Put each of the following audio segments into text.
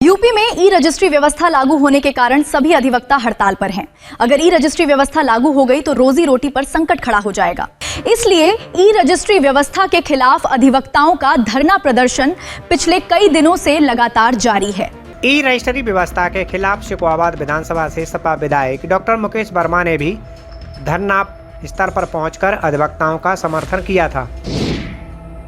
UP में e registry व्यवस्था लागू होने के कारण सभी अधिवक्ता हड़ताल पर हैं। अगर ई रजिस्ट्री व्यवस्था लागू हो गई तो रोजी रोटी पर संकट खड़ा हो जाएगा। इसलिए ई रजिस्ट्री व्यवस्था के खिलाफ अधिवक्ताओं का धरना प्रदर्शन पिछले कई दिनों से लगातार जारी है। ई रजिस्ट्री व्यवस्था के खिलाफ शिकोहाबाद विधानसभा से सपा विधायक डॉक्टर मुकेश वर्मा ने भी धरना स्तर पर पहुंचकर अधिवक्ताओं का समर्थन किया था।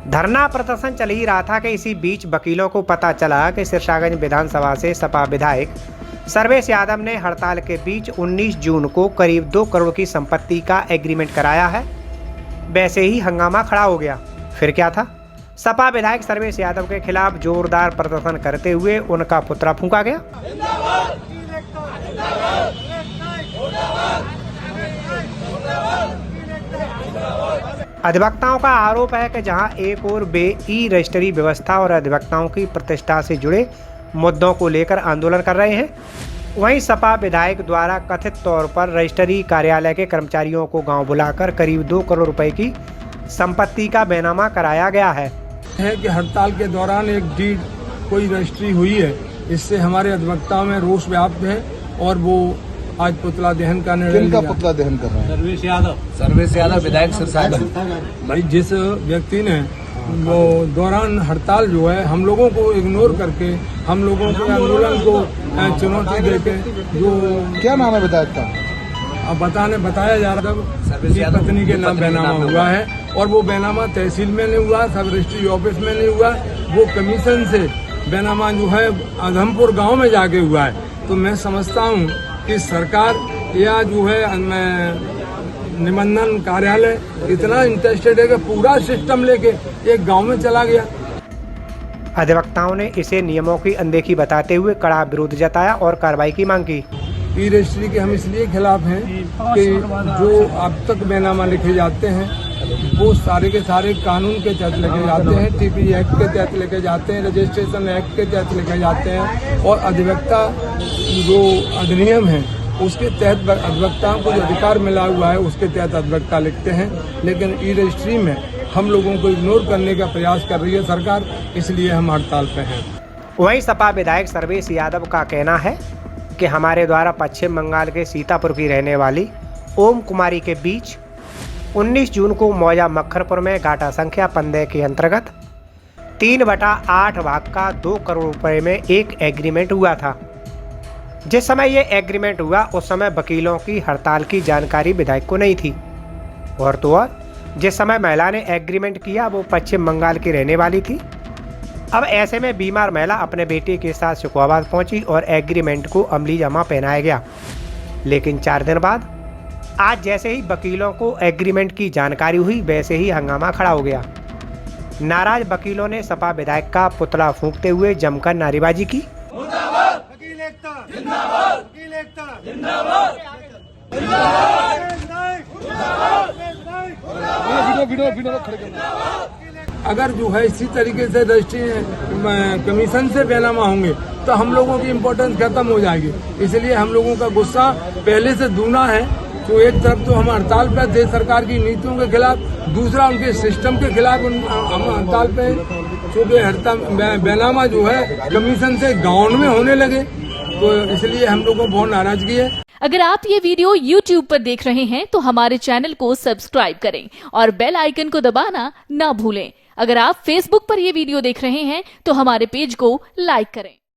धरना प्रदर्शन चल ही रहा था कि इसी बीच वकीलों को पता चला कि सिरसागंज विधानसभा से सपा विधायक सर्वेश यादव ने हड़ताल के बीच 19 जून को करीब 2 करोड़ की संपत्ति का एग्रीमेंट कराया है। वैसे ही हंगामा खड़ा हो गया। फिर क्या था? सपा विधायक सर्वेश यादव के खिलाफ जोरदार प्रदर्शन करते हुए उनका पुतला फूंका गया। अधिवक्ताओं का आरोप है कि जहां एक ओर वे ई रजिस्ट्री व्यवस्था और अधिवक्ताओं की प्रतिष्ठा से जुड़े मुद्दों को लेकर आंदोलन कर रहे हैं, वहीं सपा विधायक द्वारा कथित तौर पर रजिस्ट्री कार्यालय के कर्मचारियों को गांव बुलाकर करीब 2 करोड़ रुपए की संपत्ति का बैनामा कराया गया है कि हड़ताल के दौरान एक डीड कोई रजिस्ट्री हुई है, इससे हमारे अधिवक्ताओं में रोष व्याप्त है और वो आज पुतला दहन का निर्णय लिया। किनका पुतला दहन कर रहे हैं? सर्वेश यादव विधायक सिरसागंज। भाई जिस व्यक्ति ने वो दौरान हड़ताल जो है हम लोगों को इग्नोर करके हम लोगों के आंदोलन को चुनौती देके जो क्या नाम है विधायक का? अब बताया जा रहा था कि पत्नी के नाम बैनामा हुआ है और वो बैनामा तहसील में नहीं हुआ, सब रजिस्ट्री ऑफिस में नहीं हुआ, वो कमीशन से बैनामा जो है आधमपुर गांव में जाके हुआ है। तो मैं समझता हूँ कि सरकार या जो है निबंधन कार्यालय इतना इंटरेस्टेड है कि पूरा सिस्टम लेके एक गांव में चला गया। अधिवक्ताओं ने इसे नियमों की अनदेखी बताते हुए कड़ा विरोध जताया और कार्रवाई की मांग की। ई रजिस्ट्री के हम इसलिए खिलाफ हैं कि जो अब तक बैनामा लिखे जाते हैं वो सारे के सारे कानून के तहत लेके जाते हैं, टीपी एक्ट के तहत लेके जाते हैं, रजिस्ट्रेशन एक्ट के तहत लेके जाते हैं और अधिवक्ता जो अधिनियम है उसके तहत अधिवक्ताओं को जो अधिकार मिला हुआ है उसके तहत अधिवक्ता लिखते हैं। लेकिन ई रजिस्ट्री में हम लोगों को इग्नोर करने का प्रयास कर रही है सरकार, इसलिए हम हड़ताल पे हैं। वहीं सपा विधायक सर्वेश यादव का कहना है कि हमारे द्वारा पश्चिम बंगाल के सीतापुर की रहने वाली ओम कुमारी के बीच 19 जून को मौजा मक्खरपुर में घाटा संख्या 15 के अंतर्गत 3/8 भाग का 2 करोड़ रुपए में एक एग्रीमेंट हुआ था। जिस समय ये एग्रीमेंट हुआ उस समय वकीलों की हड़ताल की जानकारी विधायक को नहीं थी और तो और जिस समय महिला ने एग्रीमेंट किया वो पश्चिम बंगाल की रहने वाली थी। अब ऐसे में बीमार महिला अपने बेटे के साथ शिकोहाबाद पहुंची और एग्रीमेंट को अमली जमा पहनाया गया। लेकिन 4 दिन बाद आज जैसे ही वकीलों को एग्रीमेंट की जानकारी हुई वैसे ही हंगामा खड़ा हो गया। नाराज वकीलों ने सपा विधायक का पुतला फूंकते हुए जमकर नारेबाजी की। अगर जो है इसी तरीके से रजिस्ट्री कमीशन से बैनामा होंगे तो हम लोगों की इम्पोर्टेंस खत्म हो जाएगी। इसलिए हम लोगों का गुस्सा पहले से दूना है। तो एक तरफ तो हम हड़ताल पे थे सरकार की नीतियों के खिलाफ, दूसरा उनके सिस्टम के खिलाफ हम हड़ताल पे क्योंकि बैनामा जो है कमीशन से गाँव में होने लगे, तो इसलिए हम लोगों को बहुत नाराजगी है। अगर आप ये वीडियो YouTube पर देख रहे हैं तो हमारे चैनल को सब्सक्राइब करें और बेल आइकन को दबाना ना भूलें। अगर आप Facebook पर ये वीडियो देख रहे हैं तो हमारे पेज को लाइक करें।